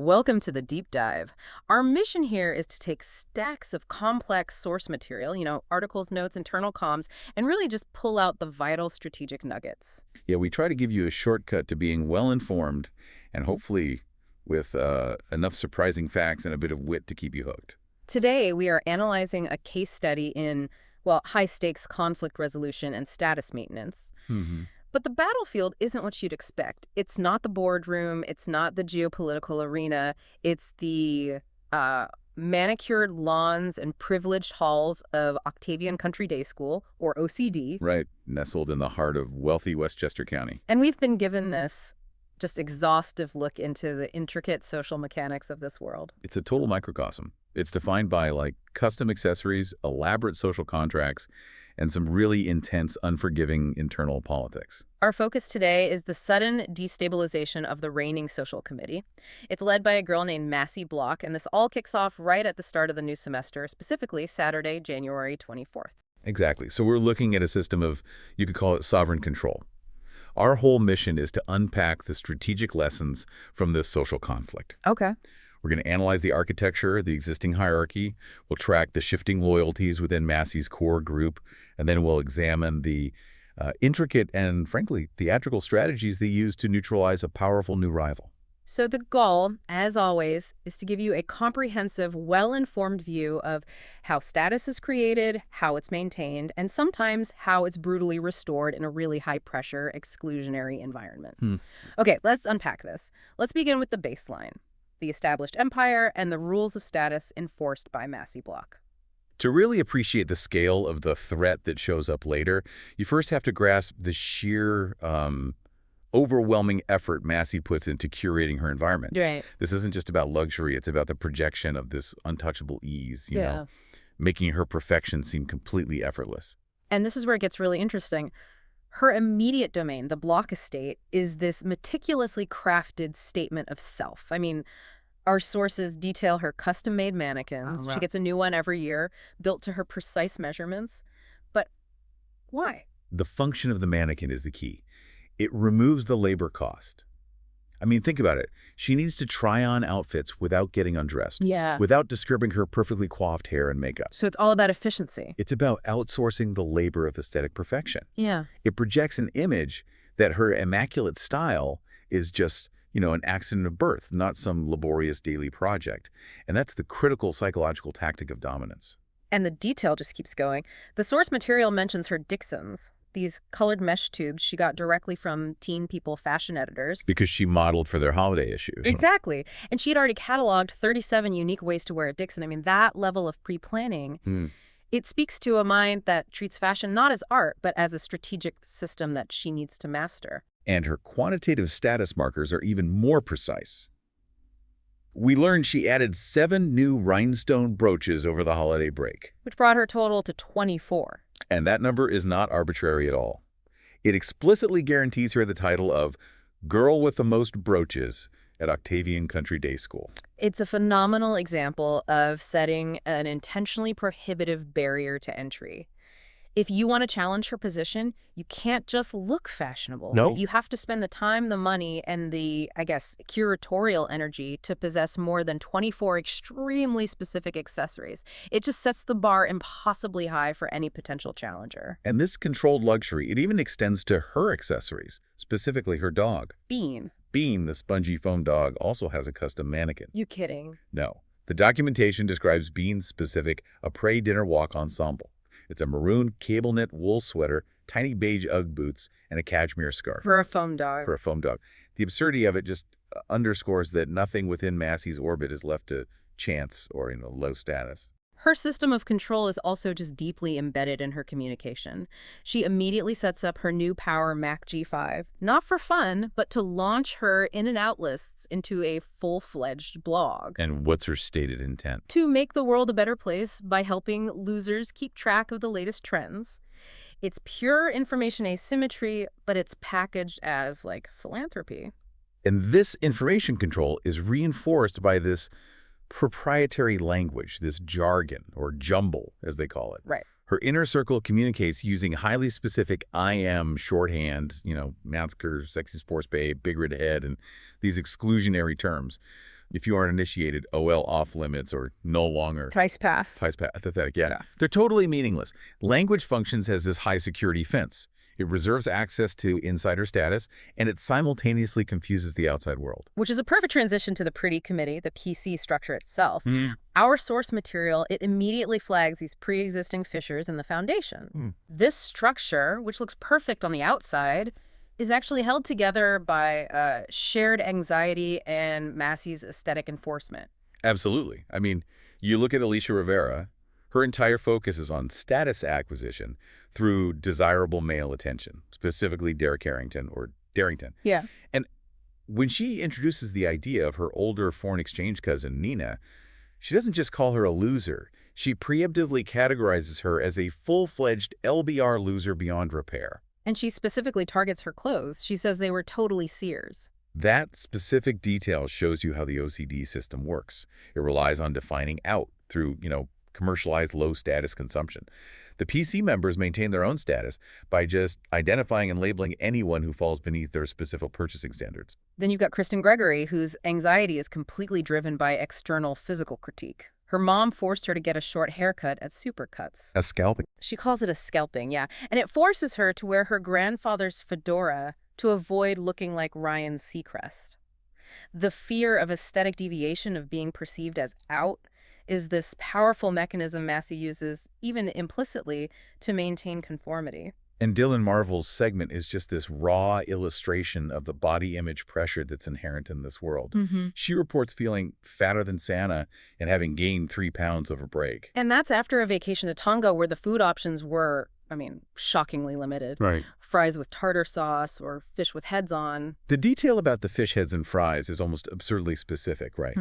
Welcome to the deep dive. Our mission here is to take stacks of complex source material, articles, notes, internal comms, and really just pull out the vital strategic nuggets. Yeah, we try to give you a shortcut to being well-informed and hopefully with enough surprising facts and a bit of wit to keep you hooked. Today, we are analyzing a case study in, well, high-stakes conflict resolution and status maintenance. Hmm. But the battlefield isn't what you'd expect. It's not the boardroom. It's not the geopolitical arena. It's the manicured lawns and privileged halls of Octavian Country Day School, or OCD. Right, nestled in the heart of wealthy Westchester County. And we've been given this just exhaustive look into the intricate social mechanics of this world. It's a total microcosm. It's defined by, custom accessories, elaborate social contracts, and some really intense, unforgiving internal politics. Our focus today is the sudden destabilization of the reigning social committee. It's led by a girl named Massie Block, and this all kicks off right at the start of the new semester, specifically Saturday, January 24th. Exactly. So we're looking at a system of, you could call it sovereign control. Our whole mission is to unpack the strategic lessons from this social conflict. Okay. We're going to analyze the architecture, the existing hierarchy. We'll track the shifting loyalties within Massie's core group, and then we'll examine the intricate and, frankly, theatrical strategies they use to neutralize a powerful new rival. So the goal, as always, is to give you a comprehensive, well-informed view of how status is created, how it's maintained, and sometimes how it's brutally restored in a really high-pressure, exclusionary environment. Okay, let's unpack this. Let's begin with the baseline: the established empire and the rules of status enforced by Massie Block. To really appreciate the scale of the threat that shows up later, you first have to grasp the sheer, overwhelming effort Massie puts into curating her environment. Right. This isn't just about luxury, it's about the projection of this untouchable ease, Yeah. making her perfection seem completely effortless. And this is where it gets really interesting. Her immediate domain, the Block estate, is this meticulously crafted statement of self. I mean, our sources detail her custom-made mannequins. Oh, wow. She gets a new one every year, built to her precise measurements. But why? The function of the mannequin is the key. It removes the labor cost. I mean, think about it. She needs to try on outfits without getting undressed, Yeah. without disturbing her perfectly coiffed hair and makeup. So it's all about efficiency. It's about outsourcing the labor of aesthetic perfection. Yeah. It projects an image that her immaculate style is just, an accident of birth, not some laborious daily project. And that's the critical psychological tactic of dominance. And the detail just keeps going. The source material mentions her Dixons, these colored mesh tubes she got directly from Teen People fashion editors. Because she modeled for their holiday issue. Exactly. And she had already cataloged 37 unique ways to wear a Dixon. I mean, that level of pre-planning, it speaks to a mind that treats fashion not as art, but as a strategic system that she needs to master. And her quantitative status markers are even more precise. We learned she added 7 new rhinestone brooches over the holiday break. Which brought her total to 24. And that number is not arbitrary at all. It explicitly guarantees her the title of Girl with the Most Brooches at Octavian Country Day School. It's a phenomenal example of setting an intentionally prohibitive barrier to entry. If you want to challenge her position, you can't just look fashionable. No. You have to spend the time, the money, and the, curatorial energy to possess more than 24 extremely specific accessories. It just sets the bar impossibly high for any potential challenger. And this controlled luxury, it even extends to her accessories, specifically her dog. Bean. Bean, the spongy foam dog, also has a custom mannequin. You kidding? No. The documentation describes Bean's specific après dinner walk ensemble. It's a maroon cable knit wool sweater, tiny beige Ugg boots, and a cashmere scarf. For a foam dog. For a foam dog. The absurdity of it just underscores that nothing within Massie's orbit is left to chance or, low status. Her system of control is also just deeply embedded in her communication. She immediately sets up her new Power Mac G5, not for fun, but to launch her in and out lists into a full-fledged blog. And what's her stated intent? To make the world a better place by helping losers keep track of the latest trends. It's pure information asymmetry, but it's packaged as, philanthropy. And this information control is reinforced by this proprietary language, this jargon, or jumble, as they call it. Right. Her inner circle communicates using highly specific I am shorthand, mathsker, sexy sports babe, big red head, and these exclusionary terms. If you aren't initiated, OL off limits or no longer. Thrice pass. Pathetic, yeah. They're totally meaningless. Language functions as this high security fence. It reserves access to insider status, and it simultaneously confuses the outside world. Which is a perfect transition to the Pretty Committee, the PC structure itself. Mm. Our source material, it immediately flags these pre-existing fissures in the foundation. This structure, which looks perfect on the outside, is actually held together by shared anxiety and Massie's aesthetic enforcement. Absolutely. I mean, you look at Alicia Rivera, her entire focus is on status acquisition through desirable male attention, specifically Derek Harrington or Darrington. Yeah. And when she introduces the idea of her older foreign exchange cousin, Nina, she doesn't just call her a loser. She preemptively categorizes her as a full-fledged LBR loser beyond repair. And she specifically targets her clothes. She says they were totally Sears. That specific detail shows you how the OCD system works. It relies on defining out through, commercialized low-status consumption. The PC members maintain their own status by just identifying and labeling anyone who falls beneath their specific purchasing standards. Then you've got Kristen Gregory, whose anxiety is completely driven by external physical critique. Her mom forced her to get a short haircut at Supercuts. A scalping. She calls it a scalping, yeah. And it forces her to wear her grandfather's fedora to avoid looking like Ryan Seacrest. The fear of aesthetic deviation, of being perceived as out, is this powerful mechanism Massie uses, even implicitly, to maintain conformity. And Dylan Marvel's segment is just this raw illustration of the body image pressure that's inherent in this world. She reports feeling fatter than Santa and having gained 3 pounds over break. And that's after a vacation to Tonga where the food options were, shockingly limited. Right. Fries with tartar sauce or fish with heads on. The detail about the fish heads and fries is almost absurdly specific, right?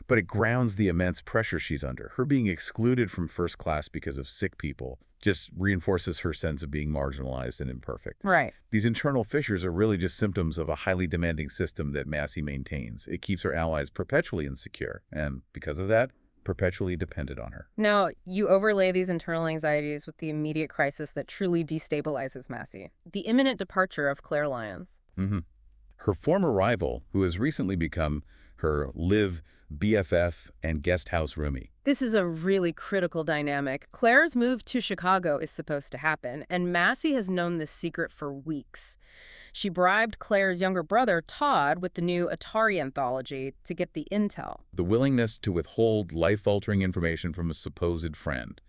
But it grounds the immense pressure she's under. Her being excluded from first class because of sick people just reinforces her sense of being marginalized and imperfect. Right. These internal fissures are really just symptoms of a highly demanding system that Massie maintains. It keeps her allies perpetually insecure, and because of that, perpetually dependent on her. Now, you overlay these internal anxieties with the immediate crisis that truly destabilizes Massie, the imminent departure of Claire Lyons. Her former rival, who has recently become her live BFF and guest house roomie. This is a really critical dynamic. Claire's move to Chicago is supposed to happen, and Massie has known this secret for weeks. She bribed Claire's younger brother, Todd, with the new Atari anthology to get the intel. The willingness to withhold life-altering information from a supposed friend.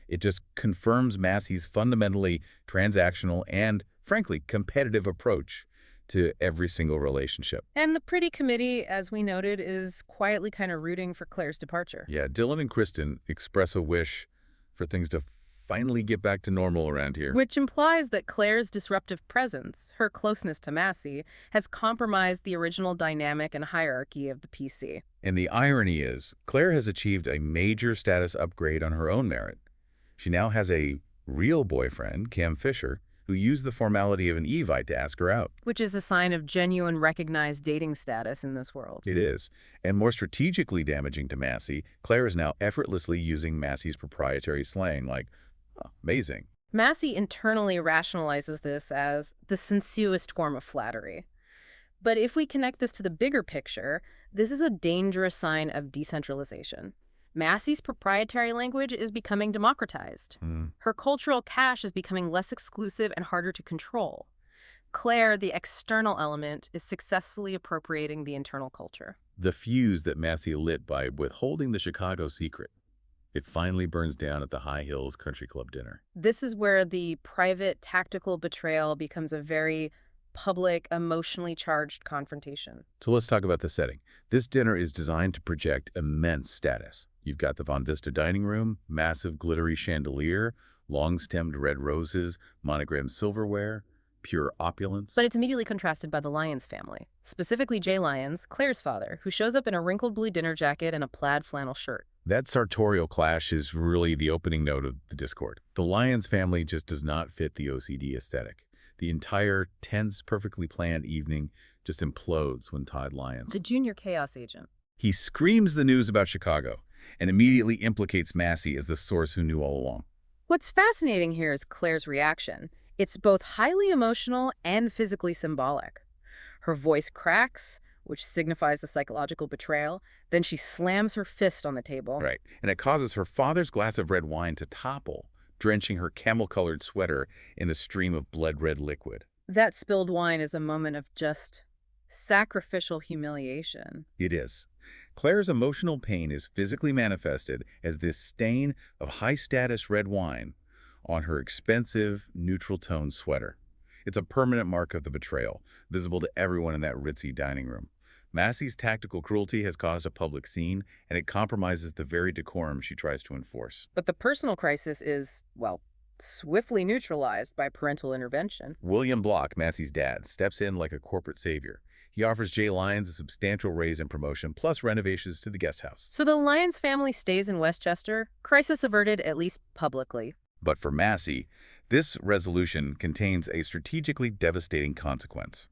It just confirms Massie's fundamentally transactional and, frankly, competitive approach to every single relationship. And the Pretty Committee, as we noted, is quietly kind of rooting for Claire's departure. Yeah, Dylan and Kristen express a wish for things to finally get back to normal around here. Which implies that Claire's disruptive presence, her closeness to Massie, has compromised the original dynamic and hierarchy of the PC. And the irony is, Claire has achieved a major status upgrade on her own merit. She now has a real boyfriend, Cam Fisher, who used the formality of an Evite to ask her out. Which is a sign of genuine recognized dating status in this world. It is. And more strategically damaging to Massie, Claire is now effortlessly using Massie's proprietary slang like, oh, amazing. Massie internally rationalizes this as the sensuous form of flattery. But if we connect this to the bigger picture, this is a dangerous sign of decentralization. Massie's proprietary language is becoming democratized. Her cultural cache is becoming less exclusive and harder to control. Claire, the external element, is successfully appropriating the internal culture. The fuse that Massie lit by withholding the Chicago secret. It finally burns down at the High Hills Country Club dinner. This is where the private, tactical betrayal becomes a very public, emotionally charged confrontation. So let's talk about the setting. This dinner is designed to project immense status. You've got the Von Vista dining room, massive glittery chandelier, long-stemmed red roses, monogrammed silverware, pure opulence. But it's immediately contrasted by the Lyons family, specifically Jay Lyons, Claire's father, who shows up in a wrinkled blue dinner jacket and a plaid flannel shirt. That sartorial clash is really the opening note of the discord. The Lyons family just does not fit the OCD aesthetic. The entire tense, perfectly planned evening just implodes when Todd Lyons, the junior chaos agent, he screams the news about Chicago and immediately implicates Massie as the source who knew all along. What's fascinating here is Claire's reaction. It's both highly emotional and physically symbolic. Her voice cracks, which signifies the psychological betrayal. Then she slams her fist on the table. Right. And it causes her father's glass of red wine to topple, drenching her camel-colored sweater in a stream of blood-red liquid. That spilled wine is a moment of just sacrificial humiliation. It is. Claire's emotional pain is physically manifested as this stain of high-status red wine on her expensive, neutral-tone sweater. It's a permanent mark of the betrayal, visible to everyone in that ritzy dining room. Massie's tactical cruelty has caused a public scene, and it compromises the very decorum she tries to enforce. But the personal crisis is, well, swiftly neutralized by parental intervention. William Block, Massie's dad, steps in like a corporate savior. He offers Jay Lyons a substantial raise and promotion, plus renovations to the guest house. So the Lyons family stays in Westchester, crisis averted at least publicly. But for Massie, this resolution contains a strategically devastating consequence.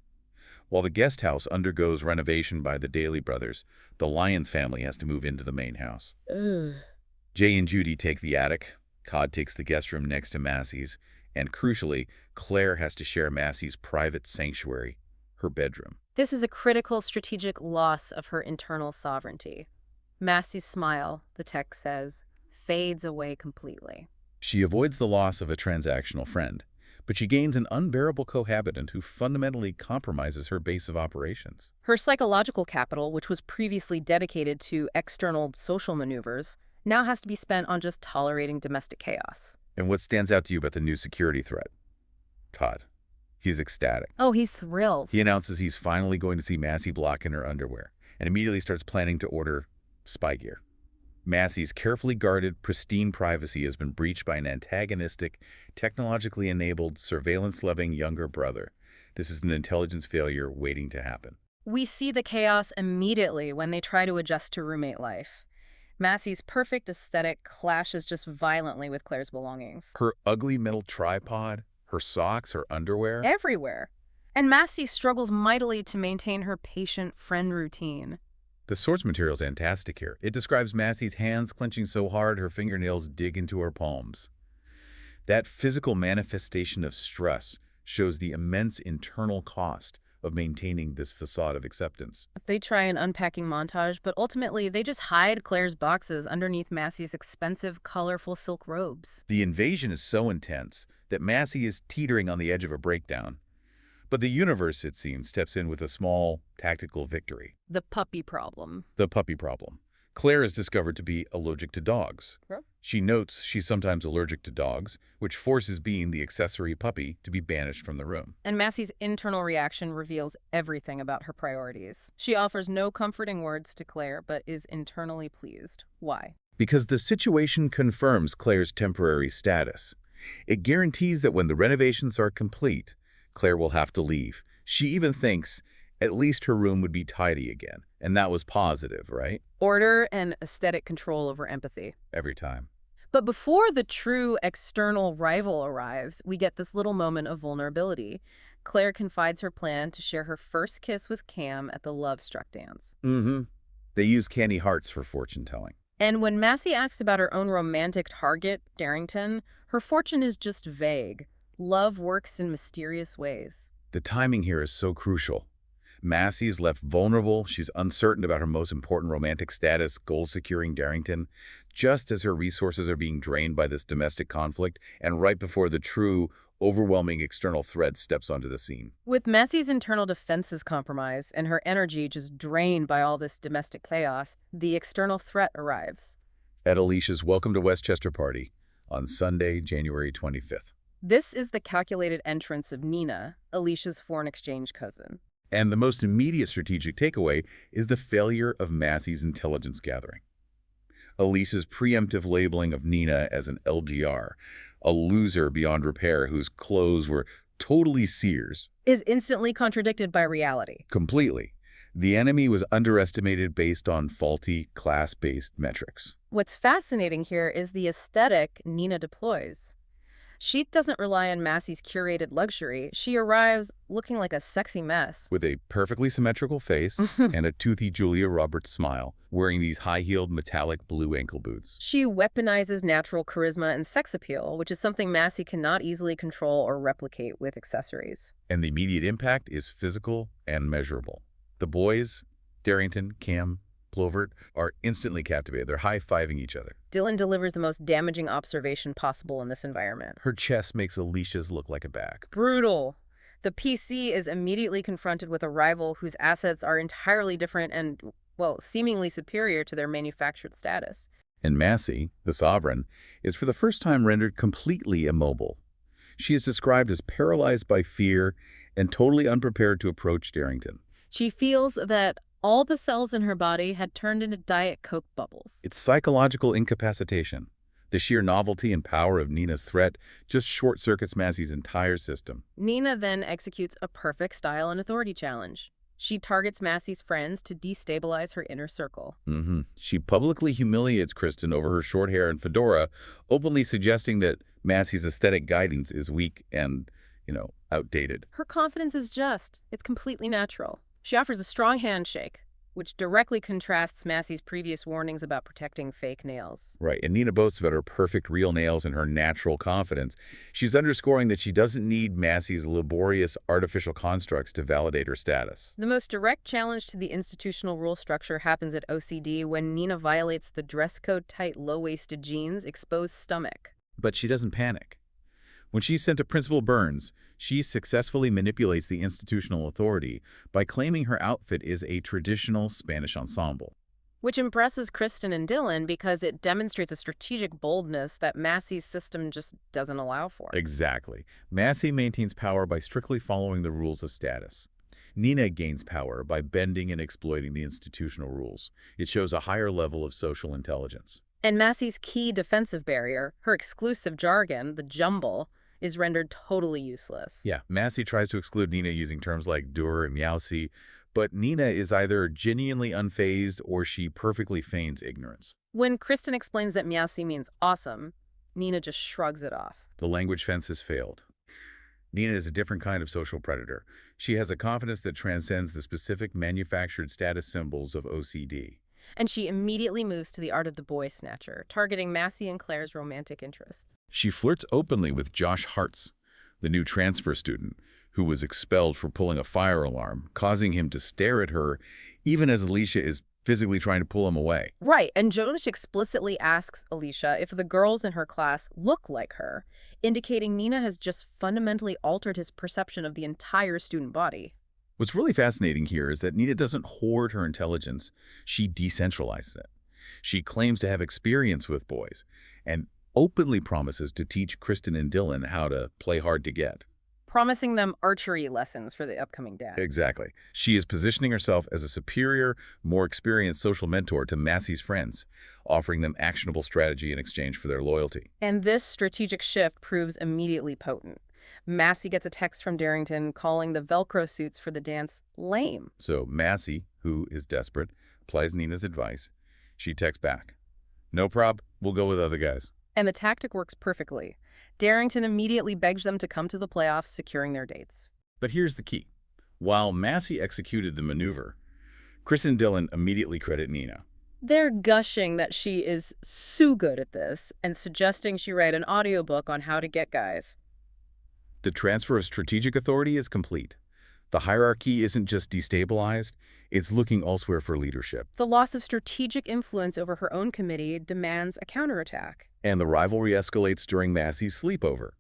While the guest house undergoes renovation by the Daly brothers, the Lyons family has to move into the main house. Ugh. Jay and Judy take the attic, Cod takes the guest room next to Massie's, and crucially, Claire has to share Massie's private sanctuary, her bedroom. This is a critical strategic loss of her internal sovereignty. Massie's smile, the text says, fades away completely. She avoids the loss of a transactional friend, but she gains an unbearable cohabitant who fundamentally compromises her base of operations. Her psychological capital, which was previously dedicated to external social maneuvers, now has to be spent on just tolerating domestic chaos. And what stands out to you about the new security threat? Todd. He's ecstatic. Oh, he's thrilled. He announces he's finally going to see Massie Block in her underwear and immediately starts planning to order spy gear. Massie's carefully guarded, pristine privacy has been breached by an antagonistic, technologically enabled, surveillance-loving younger brother. This is an intelligence failure waiting to happen. We see the chaos immediately when they try to adjust to roommate life. Massie's perfect aesthetic clashes just violently with Claire's belongings. Her ugly metal tripod, her socks, her underwear. Everywhere. And Massie struggles mightily to maintain her patient friend routine. The source material is fantastic here. It describes Massie's hands clenching so hard her fingernails dig into her palms. That physical manifestation of stress shows the immense internal cost of maintaining this facade of acceptance. They try an unpacking montage, but ultimately they just hide Claire's boxes underneath Massie's expensive, colorful silk robes. The invasion is so intense that Massie is teetering on the edge of a breakdown. But the universe, it seems, steps in with a small, tactical victory. The puppy problem. The puppy problem. Claire is discovered to be allergic to dogs. Huh? She notes she's sometimes allergic to dogs, which forces Bean, the accessory puppy, to be banished from the room. And Massie's internal reaction reveals everything about her priorities. She offers no comforting words to Claire, but is internally pleased. Why? Because the situation confirms Claire's temporary status. It guarantees that when the renovations are complete, Claire will have to leave. She even thinks at least her room would be tidy again. And that was positive, right? Order and aesthetic control over empathy. Every time. But before the true external rival arrives, we get this little moment of vulnerability. Claire confides her plan to share her first kiss with Cam at the Love Struck dance. They use candy hearts for fortune-telling. And when Massie asks about her own romantic target, Darrington, her fortune is just vague. Love works in mysterious ways. The timing here is so crucial. Massie is left vulnerable. She's uncertain about her most important romantic status, goal-securing Darrington, just as her resources are being drained by this domestic conflict, and right before the true, overwhelming external threat steps onto the scene. With Massie's internal defenses compromised and her energy just drained by all this domestic chaos, the external threat arrives. At Alicia's Welcome to Westchester party on Sunday, January 25th. This is the calculated entrance of Nina, Alicia's foreign exchange cousin. And the most immediate strategic takeaway is the failure of Massie's intelligence gathering. Alicia's preemptive labeling of Nina as an LGR, a loser beyond repair whose clothes were totally Sears, is instantly contradicted by reality. Completely. The enemy was underestimated based on faulty, class-based metrics. What's fascinating here is the aesthetic Nina deploys. She doesn't rely on Massie's curated luxury. She arrives looking like a sexy mess. With a perfectly symmetrical face and a toothy Julia Roberts smile, wearing these high-heeled metallic blue ankle boots. She weaponizes natural charisma and sex appeal, which is something Massie cannot easily control or replicate with accessories. And the immediate impact is physical and measurable. The boys, Darrington, Cam, Plovert, are instantly captivated. They're high-fiving each other. Dylan delivers the most damaging observation possible in this environment. Her chest makes Alicia's look like a back. Brutal. The PC is immediately confronted with a rival whose assets are entirely different and, well, seemingly superior to their manufactured status. And Massie, the sovereign, is for the first time rendered completely immobile. She is described as paralyzed by fear and totally unprepared to approach Darrington. She feels that all the cells in her body had turned into Diet Coke bubbles. It's psychological incapacitation. The sheer novelty and power of Nina's threat just short-circuits Massie's entire system. Nina then executes a perfect style and authority challenge. She targets Massie's friends to destabilize her inner circle. She publicly humiliates Kristen over her short hair and fedora, openly suggesting that Massie's aesthetic guidance is weak and, outdated. Her confidence is it's completely natural. She offers a strong handshake, which directly contrasts Massie's previous warnings about protecting fake nails. Right, and Nina boasts about her perfect real nails and her natural confidence. She's underscoring that she doesn't need Massie's laborious artificial constructs to validate her status. The most direct challenge to the institutional rule structure happens at OCD when Nina violates the dress code tight low-waisted jeans, exposed stomach. But she doesn't panic. When she's sent to Principal Burns, she successfully manipulates the institutional authority by claiming her outfit is a traditional Spanish ensemble. Which impresses Kristen and Dylan because it demonstrates a strategic boldness that Massie's system just doesn't allow for. Exactly. Massie maintains power by strictly following the rules of status. Nina gains power by bending and exploiting the institutional rules. It shows a higher level of social intelligence. And Massie's key defensive barrier, her exclusive jargon, the jumble, is rendered totally useless. Yeah, Massie tries to exclude Nina using terms like dur and meowsy, but Nina is either genuinely unfazed or she perfectly feigns ignorance. When Kristen explains that meowsy means awesome, Nina just shrugs it off. The language fence has failed. Nina is a different kind of social predator. She has a confidence that transcends the specific manufactured status symbols of OCD. And she immediately moves to the art of the boy snatcher, targeting Massie and Claire's romantic interests. She flirts openly with Josh Hartz, the new transfer student, who was expelled for pulling a fire alarm, causing him to stare at her even as Alicia is physically trying to pull him away. Right, and Jonas explicitly asks Alicia if the girls in her class look like her, indicating Nina has just fundamentally altered his perception of the entire student body. What's really fascinating here is that Nina doesn't hoard her intelligence, she decentralizes it. She claims to have experience with boys and openly promises to teach Kristen and Dylan how to play hard to get. Promising them archery lessons for the upcoming dad. Exactly. She is positioning herself as a superior, more experienced social mentor to Massie's friends, offering them actionable strategy in exchange for their loyalty. And this strategic shift proves immediately potent. Massie gets a text from Darrington calling the Velcro suits for the dance lame. So Massie, who is desperate, applies Nina's advice. She texts back, "No prob, we'll go with other guys." And the tactic works perfectly. Darrington immediately begs them to come to the playoffs, securing their dates. But here's the key. While Massie executed the maneuver, Chris and Dylan immediately credit Nina. They're gushing that she is so good at this and suggesting she write an audiobook on how to get guys. The transfer of strategic authority is complete. The hierarchy isn't just destabilized, it's looking elsewhere for leadership. The loss of strategic influence over her own committee demands a counterattack. And the rivalry escalates during Massie's sleepover,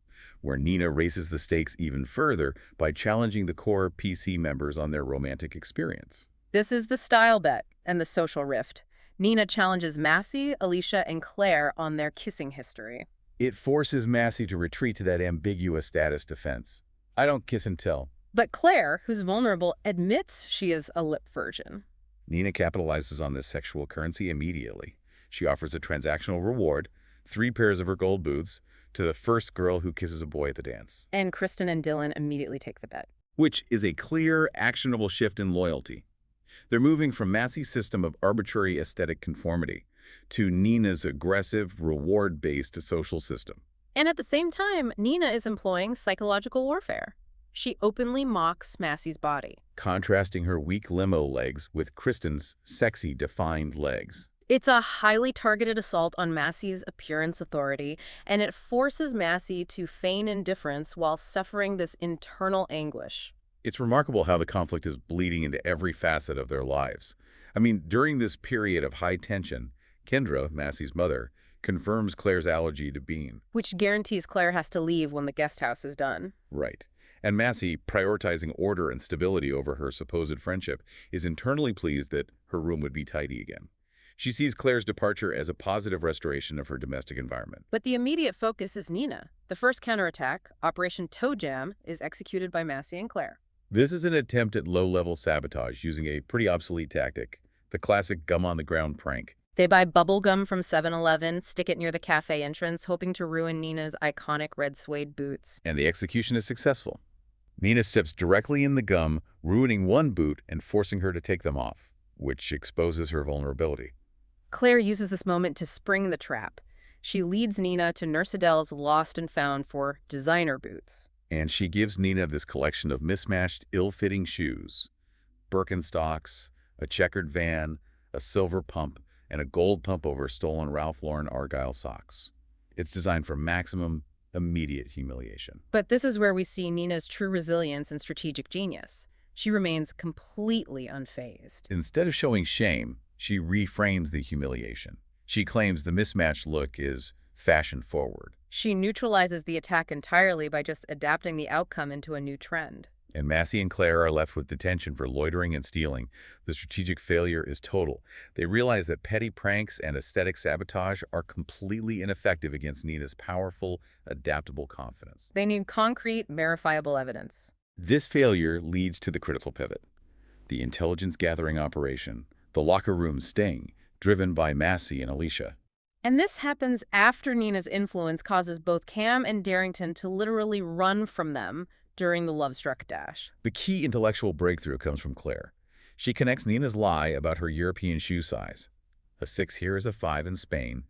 where Nina raises the stakes even further by challenging the core PC members on their romantic experience. This is the style bet and the social rift. Nina challenges Massie, Alicia, and Claire on their kissing history. It forces Massie to retreat to that ambiguous status defense. I don't kiss and tell. But Claire, who's vulnerable, admits she is a lip virgin. Nina capitalizes on this sexual currency immediately. She offers a transactional reward, 3 pairs of her gold boots, to the first girl who kisses a boy at the dance. And Kristen and Dylan immediately take the bet. Which is a clear, actionable shift in loyalty. They're moving from Massie's system of arbitrary aesthetic conformity to Nina's aggressive, reward-based social system. And at the same time, Nina is employing psychological warfare. She openly mocks Massie's body, contrasting her weak limo legs with Kristen's sexy, defined legs. It's a highly targeted assault on Massie's appearance authority, and it forces Massie to feign indifference while suffering this internal anguish. It's remarkable how the conflict is bleeding into every facet of their lives. I mean, during this period of high tension, Kendra, Massie's mother, confirms Claire's allergy to bean. Which guarantees Claire has to leave when the guest house is done. Right. And Massie, prioritizing order and stability over her supposed friendship, is internally pleased that her room would be tidy again. She sees Claire's departure as a positive restoration of her domestic environment. But the immediate focus is Nina. The first counterattack, Operation Toe Jam, is executed by Massie and Claire. This is an attempt at low-level sabotage using a pretty obsolete tactic, the classic gum-on-the-ground prank. They buy bubble gum from 7-Eleven, stick it near the cafe entrance, hoping to ruin Nina's iconic red suede boots. And the execution is successful. Nina steps directly in the gum, ruining one boot and forcing her to take them off, which exposes her vulnerability. Claire uses this moment to spring the trap. She leads Nina to Nurse Adele's lost and found for designer boots. And she gives Nina this collection of mismatched, ill-fitting shoes. Birkenstocks, a checkered van, a silver pump, and a gold pump over stolen Ralph Lauren Argyle socks. It's designed for maximum, immediate humiliation. But this is where we see Nina's true resilience and strategic genius. She remains completely unfazed. Instead of showing shame, she reframes the humiliation. She claims the mismatched look is fashion-forward. She neutralizes the attack entirely by just adapting the outcome into a new trend. And Massie and Claire are left with detention for loitering and stealing. The strategic failure is total. They realize that petty pranks and aesthetic sabotage are completely ineffective against Nina's powerful, adaptable confidence. They need concrete, verifiable evidence. This failure leads to the critical pivot. The intelligence-gathering operation, the locker room sting, driven by Massie and Alicia. And this happens after Nina's influence causes both Cam and Darrington to literally run from them during the love-struck dash. The key intellectual breakthrough comes from Claire. She connects Nina's lie about her European shoe size, a 6 here is a 5 in Spain,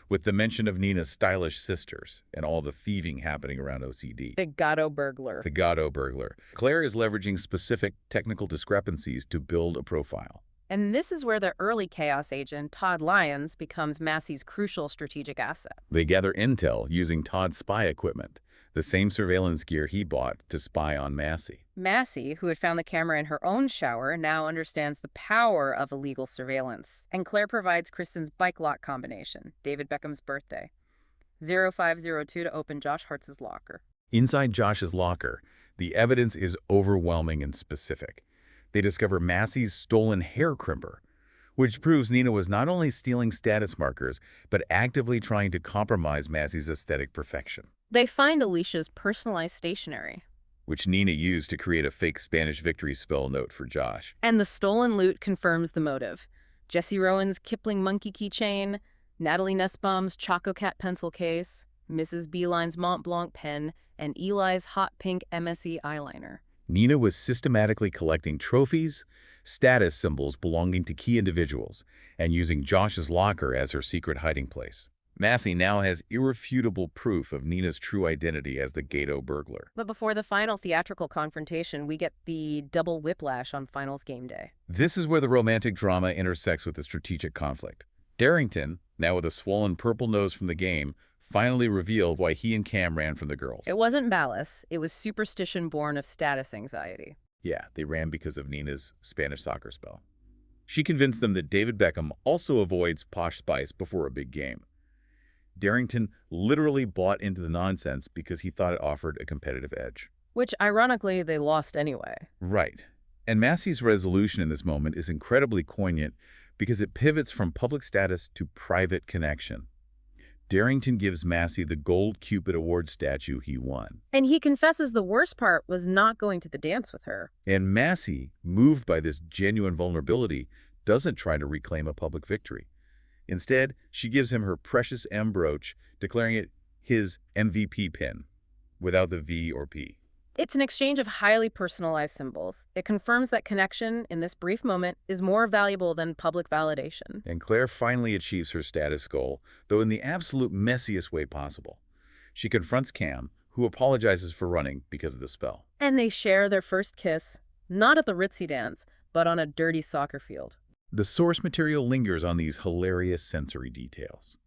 with the mention of Nina's stylish sisters and all the thieving happening around OCD. The Gatto burglar. The Gatto burglar. Claire is leveraging specific technical discrepancies to build a profile. And this is where the early chaos agent, Todd Lyons, becomes Massie's crucial strategic asset. They gather intel using Todd's spy equipment, the same surveillance gear he bought to spy on Massie. Massie, who had found the camera in her own shower, now understands the power of illegal surveillance. And Claire provides Kristen's bike lock combination, David Beckham's birthday, 0502 to open Josh Hartz's locker. Inside Josh's locker, the evidence is overwhelming and specific. They discover Massie's stolen hair crimper, which proves Nina was not only stealing status markers, but actively trying to compromise Massie's aesthetic perfection. They find Alicia's personalized stationery, which Nina used to create a fake Spanish victory spell note for Josh. And the stolen loot confirms the motive. Jesse Rowan's Kipling monkey keychain, Natalie Nussbaum's Choco Cat pencil case, Mrs. Beeline's Mont Blanc pen, and Eli's hot pink MSE eyeliner. Nina was systematically collecting trophies, status symbols belonging to key individuals, and using Josh's locker as her secret hiding place. Massie now has irrefutable proof of Nina's true identity as the Gatto burglar. But before the final theatrical confrontation, we get the double whiplash on finals game day. This is where the romantic drama intersects with the strategic conflict. Darrington, now with a swollen purple nose from the game, finally revealed why he and Cam ran from the girls. It wasn't malice. It was superstition born of status anxiety. Yeah, they ran because of Nina's Spanish soccer spell. She convinced them that David Beckham also avoids Posh Spice before a big game. Darrington literally bought into the nonsense because he thought it offered a competitive edge. Which, ironically, they lost anyway. Right. And Massie's resolution in this moment is incredibly poignant because it pivots from public status to private connection. Darrington gives Massie the Gold Cupid Award statue he won. And he confesses the worst part was not going to the dance with her. And Massie, moved by this genuine vulnerability, doesn't try to reclaim a public victory. Instead, she gives him her precious M brooch, declaring it his MVP pin, without the V or P. It's an exchange of highly personalized symbols. It confirms that connection, in this brief moment, is more valuable than public validation. And Claire finally achieves her status goal, though in the absolute messiest way possible. She confronts Cam, who apologizes for running because of the spell. And they share their first kiss, not at the ritzy dance, but on a dirty soccer field. The source material lingers on these hilarious sensory details.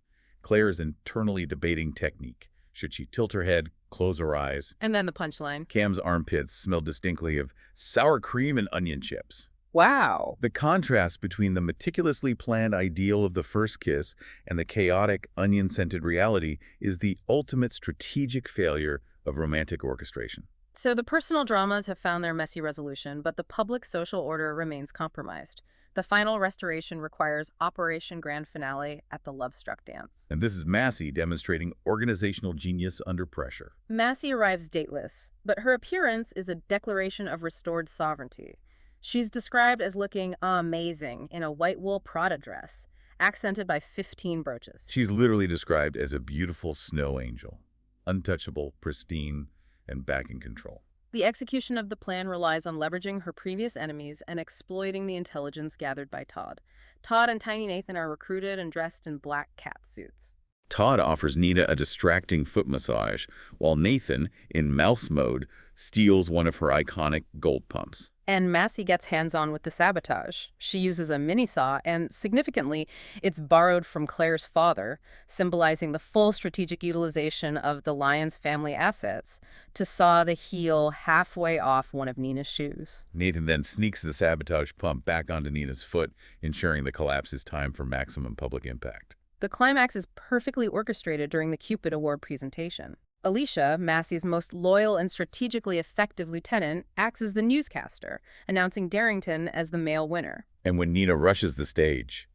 Claire is internally debating technique. Should she tilt her head, Close her eyes. And then the punchline. Cam's armpits smell distinctly of sour cream and onion chips. Wow. The contrast between the meticulously planned ideal of the first kiss and the chaotic, onion-scented reality is the ultimate strategic failure of romantic orchestration. So the personal dramas have found their messy resolution, but the public social order remains compromised. The final restoration requires Operation Grand Finale at the Love-Struck Dance. And this is Massie demonstrating organizational genius under pressure. Massie arrives dateless, but her appearance is a declaration of restored sovereignty. She's described as looking amazing in a white wool Prada dress, accented by 15 brooches. She's literally described as a beautiful snow angel, untouchable, pristine, and back in control. The execution of the plan relies on leveraging her previous enemies and exploiting the intelligence gathered by Todd. Todd and Tiny Nathan are recruited and dressed in black cat suits. Todd offers Nina a distracting foot massage, while Nathan, in mouse mode, steals one of her iconic gold pumps. And Massie gets hands-on with the sabotage. She uses a mini-saw, and significantly, it's borrowed from Claire's father, symbolizing the full strategic utilization of the Lyons family assets, to saw the heel halfway off one of Nina's shoes. Nathan then sneaks the sabotage pump back onto Nina's foot, ensuring the collapse is timed for maximum public impact. The climax is perfectly orchestrated during the Cupid Award presentation. Alicia, Massie's most loyal and strategically effective lieutenant, acts as the newscaster, announcing Darrington as the male winner. And when Nina rushes the stage,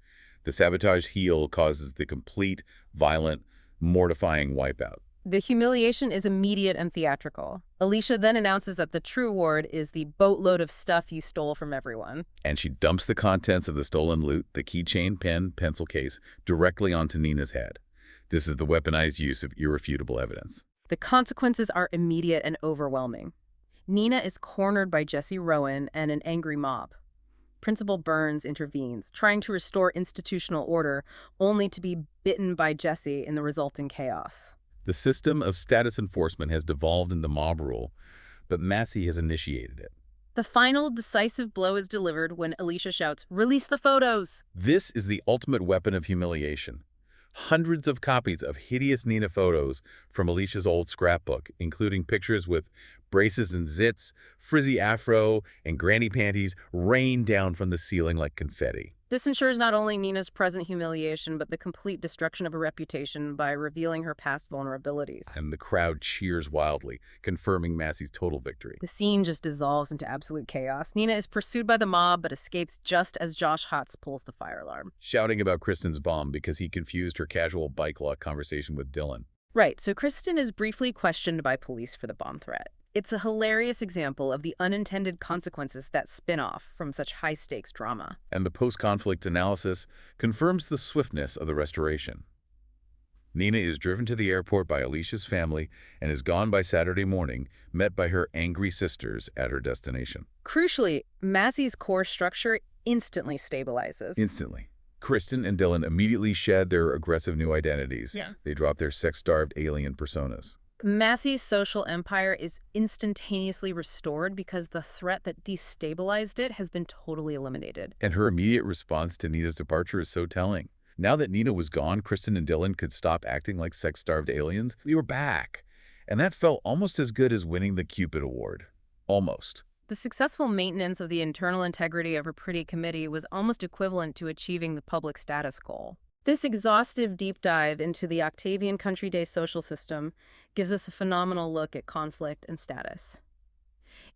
the sabotage heel causes the complete, violent, mortifying wipeout. The humiliation is immediate and theatrical. Alicia then announces that the true award is the boatload of stuff you stole from everyone. And she dumps the contents of the stolen loot, the keychain, pen, pencil case, directly onto Nina's head. This is the weaponized use of irrefutable evidence. The consequences are immediate and overwhelming. Nina is cornered by Jesse Rowan and an angry mob. Principal Burns intervenes, trying to restore institutional order, only to be bitten by Jesse in the resulting chaos. The system of status enforcement has devolved into mob rule, but Massie has initiated it. The final decisive blow is delivered when Alicia shouts, "Release the photos!" This is the ultimate weapon of humiliation. Hundreds of copies of hideous Nina photos from Alicia's old scrapbook, including pictures with braces and zits, frizzy afro, and granny panties, rain down from the ceiling like confetti. This ensures not only Nina's present humiliation, but the complete destruction of her reputation by revealing her past vulnerabilities. And the crowd cheers wildly, confirming Massie's total victory. The scene just dissolves into absolute chaos. Nina is pursued by the mob, but escapes just as Josh Hotz pulls the fire alarm. Shouting about Kristen's bomb because he confused her casual bike lock conversation with Dylan. Right, so Kristen is briefly questioned by police for the bomb threat. It's a hilarious example of the unintended consequences that spin off from such high-stakes drama. And the post-conflict analysis confirms the swiftness of the restoration. Nina is driven to the airport by Alicia's family and is gone by Saturday morning, met by her angry sisters at her destination. Crucially, Massie's core structure instantly stabilizes. Instantly. Kristen and Dylan immediately shed their aggressive new identities. They drop their sex-starved alien personas. Massie's social empire is instantaneously restored because the threat that destabilized it has been totally eliminated. And her immediate response to Nina's departure is so telling. Now that Nina was gone, Kristen and Dylan could stop acting like sex-starved aliens. We were back. And that felt almost as good as winning the Cupid Award. Almost. The successful maintenance of the internal integrity of her pretty committee was almost equivalent to achieving the public status goal. This exhaustive deep dive into the Octavian Country Day social system gives us a phenomenal look at conflict and status.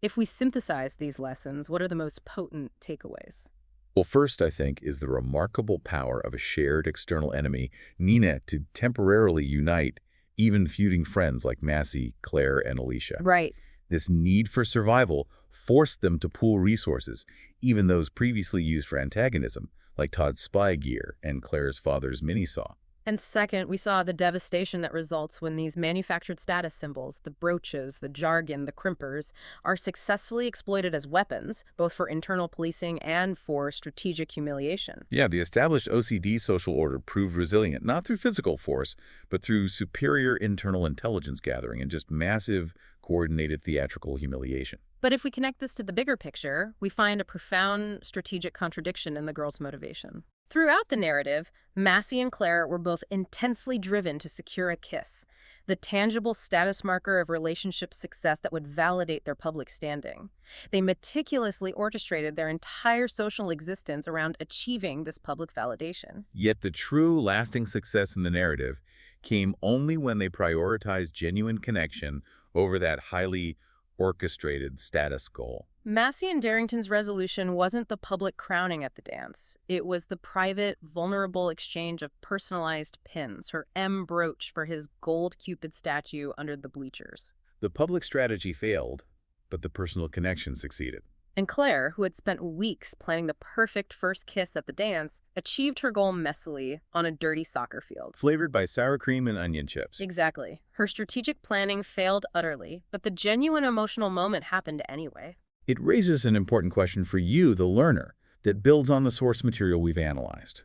If we synthesize these lessons, what are the most potent takeaways? Well, first, I think, is the remarkable power of a shared external enemy, Nina, to temporarily unite even feuding friends like Massie, Claire, and Alicia. Right. This need for survival forced them to pool resources, even those previously used for antagonism, like Todd's spy gear and Claire's father's mini-saw. And second, we saw the devastation that results when these manufactured status symbols, the brooches, the jargon, the crimpers, are successfully exploited as weapons, both for internal policing and for strategic humiliation. Yeah, the established OCD social order proved resilient, not through physical force, but through superior internal intelligence gathering and just massive, coordinated theatrical humiliation. But if we connect this to the bigger picture, we find a profound strategic contradiction in the girl's motivation. Throughout the narrative, Massie and Claire were both intensely driven to secure a kiss, the tangible status marker of relationship success that would validate their public standing. They meticulously orchestrated their entire social existence around achieving this public validation. Yet the true, lasting success in the narrative came only when they prioritized genuine connection over that highly orchestrated status goal. Massie and Darrington's resolution wasn't the public crowning at the dance. It was the private, vulnerable exchange of personalized pins, her M brooch for his gold Cupid statue under the bleachers. The public strategy failed, but the personal connection succeeded. And Claire, who had spent weeks planning the perfect first kiss at the dance, achieved her goal messily on a dirty soccer field. Flavored by sour cream and onion chips. Exactly. Her strategic planning failed utterly, but the genuine emotional moment happened anyway. It raises an important question for you, the learner, that builds on the source material we've analyzed.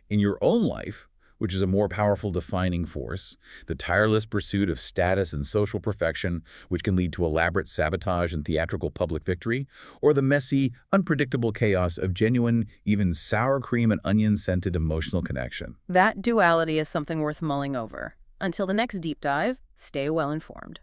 In your own life, which is a more powerful defining force, the tireless pursuit of status and social perfection, which can lead to elaborate sabotage and theatrical public victory, or the messy, unpredictable chaos of genuine, even sour cream and onion-scented emotional connection. That duality is something worth mulling over. Until the next deep dive, stay well informed.